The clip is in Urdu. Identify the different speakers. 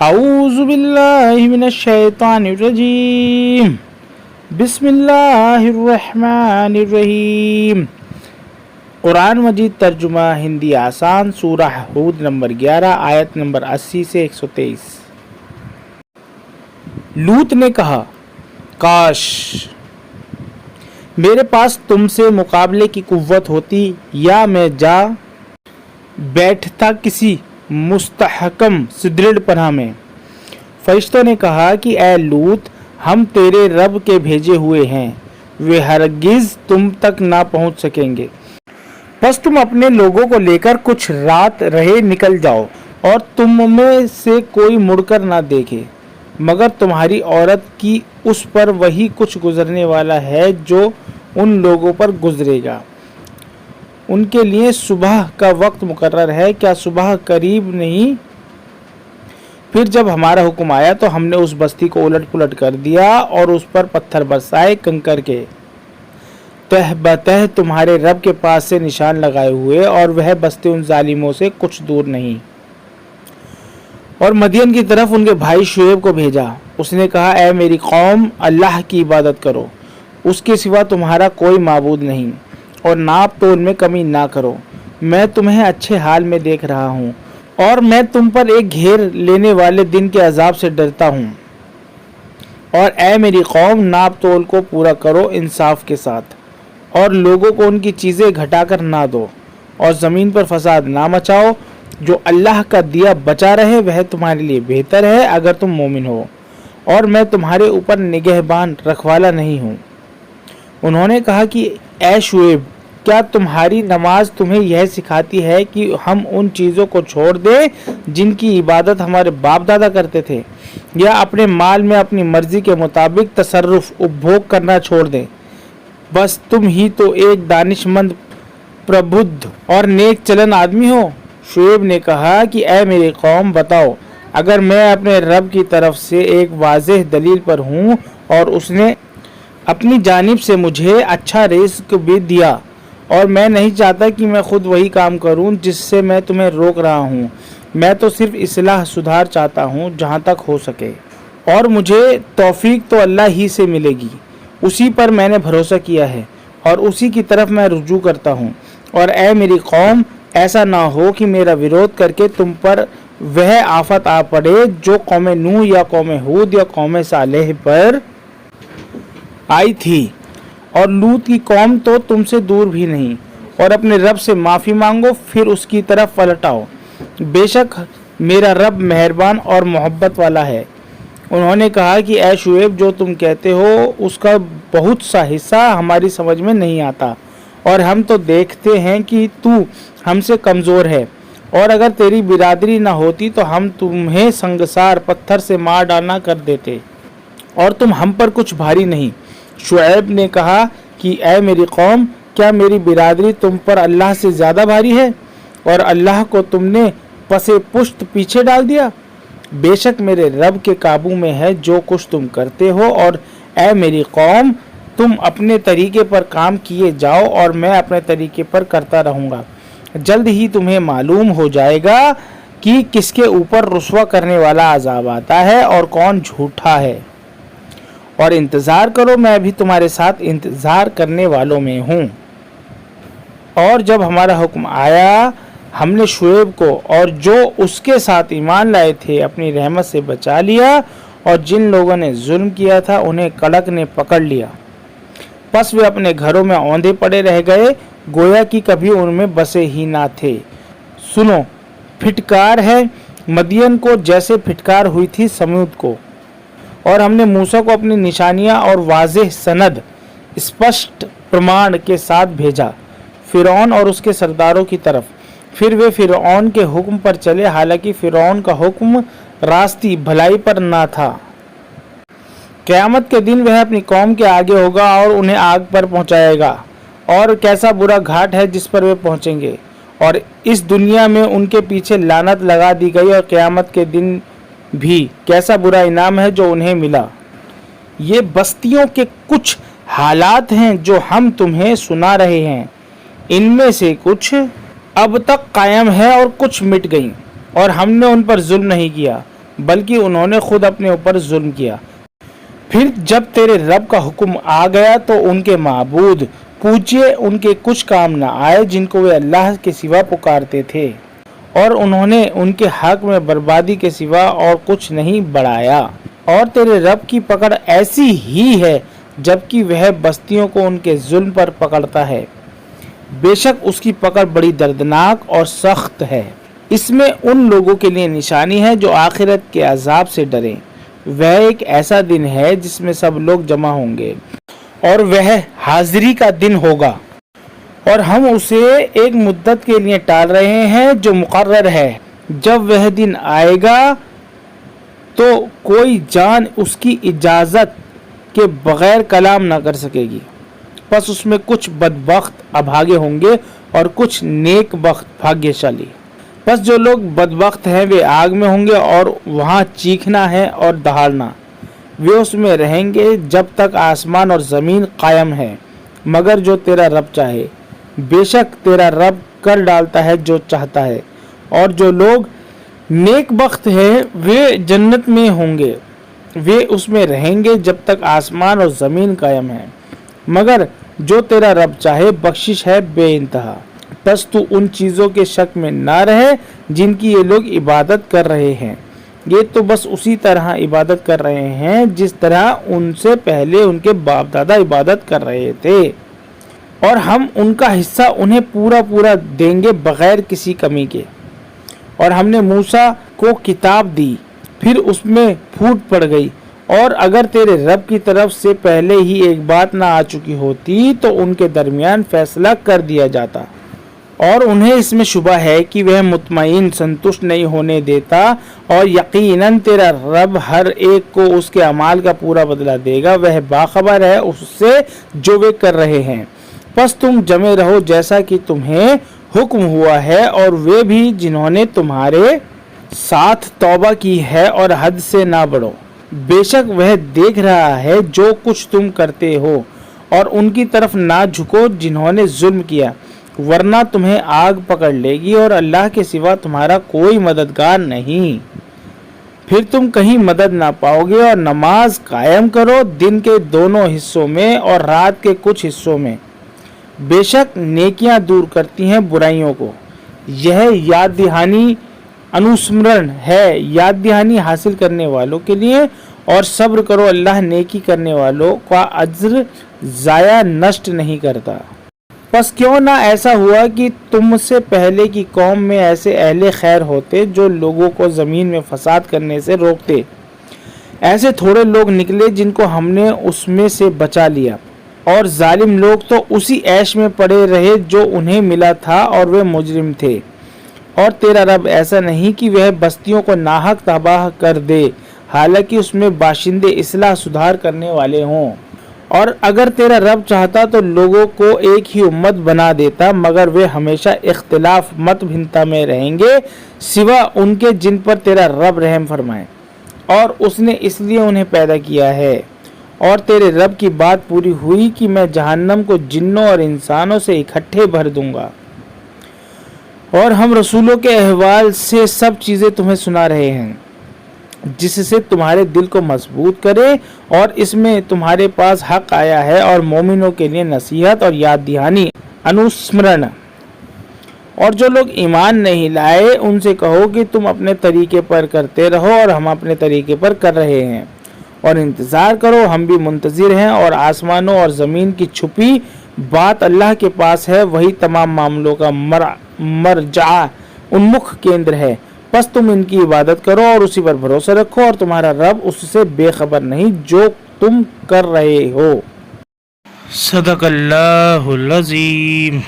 Speaker 1: اعوذ باللہ من الشیطان الرجیم بسم اللہ الرحمن الرحیم۔ قرآن مجید ترجمہ ہندی آسان، سورہ ہود نمبر 11 آیت نمبر 80 سے 123۔ لوط نے کہا، کاش میرے پاس تم سے مقابلے کی قوت ہوتی یا میں جا بیٹھتا کسی مستحکم سدرڑ پناہ میں۔ فرشتوں نے کہا کہ اے لوط، ہم تیرے رب کے بھیجے ہوئے ہیں، وہ ہرگز تم تک نہ پہنچ سکیں گے، بس تم اپنے لوگوں کو لے کر کچھ رات رہے نکل جاؤ، اور تم میں سے کوئی مڑ کر نہ دیکھے مگر تمہاری عورت کی اس پر وہی کچھ گزرنے والا ہے جو ان لوگوں پر گزرے گا۔ ان کے لیے صبح کا وقت مقرر ہے، کیا صبح قریب نہیں؟ پھر جب ہمارا حکم آیا تو ہم نے اس بستی کو الٹ پلٹ کر دیا اور اس پر پتھر برسائے کنکر کے، تہ بتہ تمہارے رب کے پاس سے نشان لگائے ہوئے، اور وہ بستی ان ظالموں سے کچھ دور نہیں۔ اور مدین کی طرف ان کے بھائی شعیب کو بھیجا، اس نے کہا، اے میری قوم، اللہ کی عبادت کرو، اس کے سوا تمہارا کوئی معبود نہیں، اور ناپ تول میں کمی نہ کرو، میں تمہیں اچھے حال میں دیکھ رہا ہوں، اور میں تم پر ایک گھیر لینے والے دن کے عذاب سے ڈرتا ہوں۔ اور اے میری قوم، ناپ تول کو پورا کرو انصاف کے ساتھ، اور لوگوں کو ان کی چیزیں گھٹا کر نہ دو، اور زمین پر فساد نہ مچاؤ۔ جو اللہ کا دیا بچا رہے وہ تمہارے لیے بہتر ہے اگر تم مومن ہو، اور میں تمہارے اوپر نگہبان رکھوالا نہیں ہوں۔ انہوں نے کہا کہ اے شعیب، کیا تمہاری نماز تمہیں یہ سکھاتی ہے کہ ہم ان چیزوں کو چھوڑ دیں جن کی عبادت ہمارے باپ دادا کرتے تھے، یا اپنے مال میں اپنی مرضی کے مطابق تصرف اپبھوگ کرنا چھوڑ دیں؟ بس تم ہی تو ایک دانش مند، پربدھ اور نیک چلن آدمی ہو۔ شعیب نے کہا کہ اے میری قوم، بتاؤ، اگر میں اپنے رب کی طرف سے ایک واضح دلیل پر ہوں اور اس نے اپنی جانب سے مجھے اچھا رزق بھی دیا، اور میں نہیں چاہتا کہ میں خود وہی کام کروں جس سے میں تمہیں روک رہا ہوں، میں تو صرف اصلاح سدھار چاہتا ہوں جہاں تک ہو سکے، اور مجھے توفیق تو اللہ ہی سے ملے گی، اسی پر میں نے بھروسہ کیا ہے اور اسی کی طرف میں رجوع کرتا ہوں۔ اور اے میری قوم، ایسا نہ ہو کہ میرا وروਧ کر کے تم پر وہ آفت آ پڑے جو قوم نوح یا قوم ہود یا قوم صالح پر آئی تھی، اور لوط کی قوم تو تم سے دور بھی نہیں، اور اپنے رب سے معافی مانگو، پھر اس کی طرف پلٹ آؤ، بے شک میرا رب مہربان اور محبت والا ہے۔ انہوں نے کہا کہ اے شعیب، جو تم کہتے ہو اس کا بہت سا حصہ ہماری سمجھ میں نہیں آتا، اور ہم تو دیکھتے ہیں کہ تو ہم سے کمزور ہے، اور اگر تیری برادری نہ ہوتی تو ہم تمہیں سنگسار پتھر سے مار ڈالنا کر دیتے، اور تم ہم پر کچھ بھاری نہیں۔ شعیب نے کہا کہ اے میری قوم، کیا میری برادری تم پر اللہ سے زیادہ بھاری ہے، اور اللہ کو تم نے پس پشت پیچھے ڈال دیا؟ بے شک میرے رب کے قابو میں ہے جو کچھ تم کرتے ہو، اور اے میری قوم، تم اپنے طریقے پر کام کیے جاؤ اور میں اپنے طریقے پر کرتا رہوں گا۔ جلد ہی تمہیں معلوم ہو جائے گا کہ کس کے اوپر رسوا کرنے والا عذاب آتا ہے اور کون جھوٹا ہے، اور انتظار کرو، میں بھی تمہارے ساتھ انتظار کرنے والوں میں ہوں۔ اور جب ہمارا حکم آیا، ہم نے شعیب کو اور جو اس کے ساتھ ایمان لائے تھے اپنی رحمت سے بچا لیا، اور جن لوگوں نے ظلم کیا تھا انہیں کڑک نے پکڑ لیا، پس وہ اپنے گھروں میں اوندھے پڑے رہ گئے، گویا کہ کبھی ان میں بسے ہی نہ تھے۔ سنو، پھٹکار ہے مدین کو جیسے پھٹکار ہوئی تھی سمود کو، اور ہم نے موسیٰ کو اپنی نشانیاں اور واضح سند، اسپشٹ پرمان کے ساتھ بھیجا فرعون اور اس کے سرداروں کی طرف، پھر وہ فرعون کے حکم پر چلے، حالانکہ فرعون کا حکم راستی بھلائی پر نہ تھا۔ قیامت کے دن وہ اپنی قوم کے آگے ہوگا اور انہیں آگ پر پہنچائے گا، اور کیسا برا گھاٹ ہے جس پر وہ پہنچیں گے، اور اس دنیا میں ان کے پیچھے لعنت لگا دی گئی، اور قیامت کے دن بھی کیسا برا انعام ہے جو انہیں ملا۔ یہ بستیوں کے کچھ حالات ہیں جو ہم تمہیں سنا رہے ہیں، ان میں سے کچھ اب تک قائم ہے اور کچھ مٹ گئیں، اور ہم نے ان پر ظلم نہیں کیا۔ بلکہ انہوں نے خود اپنے اوپر ظلم کیا۔ پھر جب تیرے رب کا حکم آ گیا تو ان کے معبود پوچھے ان کے کچھ کام نہ آئے جن کو وہ اللہ کے سوا پکارتے تھے، اور انہوں نے ان کے حق میں بربادی کے سوا اور کچھ نہیں بڑھایا۔ اور تیرے رب کی پکڑ ایسی ہی ہے جبکہ وہ بستیوں کو ان کے ظلم پر پکڑتا ہے، بے شک اس کی پکڑ بڑی دردناک اور سخت ہے۔ اس میں ان لوگوں کے لیے نشانی ہے جو آخرت کے عذاب سے ڈریں۔ وہ ایک ایسا دن ہے جس میں سب لوگ جمع ہوں گے اور وہ حاضری کا دن ہوگا، اور ہم اسے ایک مدت کے لیے ٹال رہے ہیں جو مقرر ہے۔ جب وہ دن آئے گا تو کوئی جان اس کی اجازت کے بغیر کلام نہ کر سکے گی، پس اس میں کچھ بدبخت ابھاگے ہوں گے اور کچھ نیک بخت بھاگیشالی۔ پس جو لوگ بدبخت ہیں وہ آگ میں ہوں گے اور وہاں چیخنا ہے اور دہاڑنا۔ وہ اس میں رہیں گے جب تک آسمان اور زمین قائم ہے، مگر جو تیرا رب چاہے۔ بے شک تیرا رب کر ڈالتا ہے جو چاہتا ہے، اور جو لوگ نیک بخت ہیں وہ جنت میں ہوں گے، وہ اس میں رہیں گے جب تک آسمان اور زمین قائم ہے، مگر جو تیرا رب چاہے بخشش ہے بے انتہا۔ پس تو ان چیزوں کے شک میں نہ رہے جن کی یہ لوگ عبادت کر رہے ہیں، یہ تو بس اسی طرح عبادت کر رہے ہیں جس طرح ان سے پہلے ان کے باپ دادا عبادت کر رہے تھے، اور ہم ان کا حصہ انہیں پورا پورا دیں گے بغیر کسی کمی کے۔ اور ہم نے موسیٰ کو کتاب دی، پھر اس میں پھوٹ پڑ گئی، اور اگر تیرے رب کی طرف سے پہلے ہی ایک بات نہ آ چکی ہوتی تو ان کے درمیان فیصلہ کر دیا جاتا، اور انہیں اس میں شبہ ہے کہ وہ مطمئن سنتشٹ نہیں ہونے دیتا، اور یقیناً تیرا رب ہر ایک کو اس کے اعمال کا پورا بدلہ دے گا، وہ باخبر ہے اس سے جو وہ کر رہے ہیں۔ پس تم جمے رہو جیسا کہ تمہیں حکم ہوا ہے، اور وہ بھی جنہوں نے تمہارے ساتھ توبہ کی ہے، اور حد سے نہ بڑھو، بے شک وہ دیکھ رہا ہے جو کچھ تم کرتے ہو، اور ان کی طرف نہ جھکو جنہوں نے ظلم کیا، ورنہ تمہیں آگ پکڑ لے گی اور اللہ کے سوا تمہارا کوئی مددگار نہیں۔ پھر تم کہیں مدد نہ پاؤ گے، اور نماز قائم کرو دن کے دونوں حصوں میں اور رات کے کچھ حصوں میں، بے شک نیکیاں دور کرتی ہیں برائیوں کو۔ یہ یاد دہانی انوسمرن ہے یاد دہانی حاصل کرنے والوں کے لیے، اور صبر کرو، اللہ نیکی کرنے والوں کا اجر ضائع نشٹ نہیں کرتا۔ پس کیوں نہ ایسا ہوا کہ تم سے پہلے کی قوم میں ایسے اہل خیر ہوتے جو لوگوں کو زمین میں فساد کرنے سے روکتے، ایسے تھوڑے لوگ نکلے جن کو ہم نے اس میں سے بچا لیا، اور ظالم لوگ تو اسی عیش میں پڑے رہے جو انہیں ملا تھا اور وہ مجرم تھے۔ اور تیرا رب ایسا نہیں کہ وہ بستیوں کو ناحق تباہ کر دے، حالانکہ اس میں باشندے اصلاح سدھار کرنے والے ہوں۔ اور اگر تیرا رب چاہتا تو لوگوں کو ایک ہی امت بنا دیتا، مگر وہ ہمیشہ اختلاف مت بھنتا میں رہیں گے سوا ان کے جن پر تیرا رب رحم فرمائے، اور اس نے اس لیے انہیں پیدا کیا ہے۔ اور تیرے رب کی بات پوری ہوئی کہ میں جہنم کو جنوں اور انسانوں سے اکٹھے بھر دوں گا، اور ہم رسولوں کے احوال سے سب چیزیں تمہیں سنا رہے ہیں جس سے تمہارے دل کو مضبوط کرے، اور اس میں تمہارے پاس حق آیا ہے اور مومنوں کے لیے نصیحت اور یاد دہانی انوسمرن۔ اور جو لوگ ایمان نہیں لائے ان سے کہو کہ تم اپنے طریقے پر کرتے رہو اور ہم اپنے طریقے پر کر رہے ہیں، اور انتظار کرو، ہم بھی منتظر ہیں۔ اور آسمانوں اور زمین کی چھپی بات اللہ کے پاس ہے، وہی تمام معاملوں کا مرجع انمکھ کیندر ہے۔ پس تم ان کی عبادت کرو اور اسی پر بھروسہ رکھو، اور تمہارا رب اس سے بے خبر نہیں جو تم کر رہے ہو۔ صدق اللہ العظیم۔